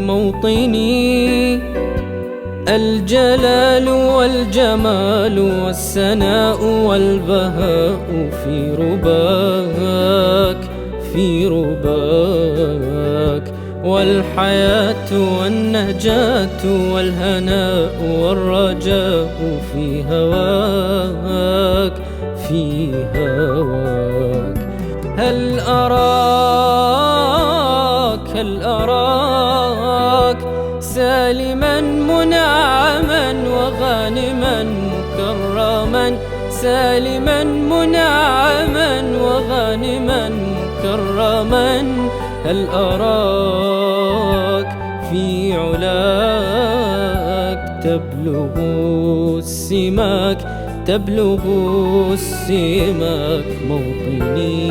موطني الجلال والجمال والسناء والبهاء في رباك والحياة والنجاة والهناء والرجاء في هواك هل أراك سالما منعما وغانما مكرما سالما منعما وغانما مكرما هل أراك في علاك تبلغ السماك موطني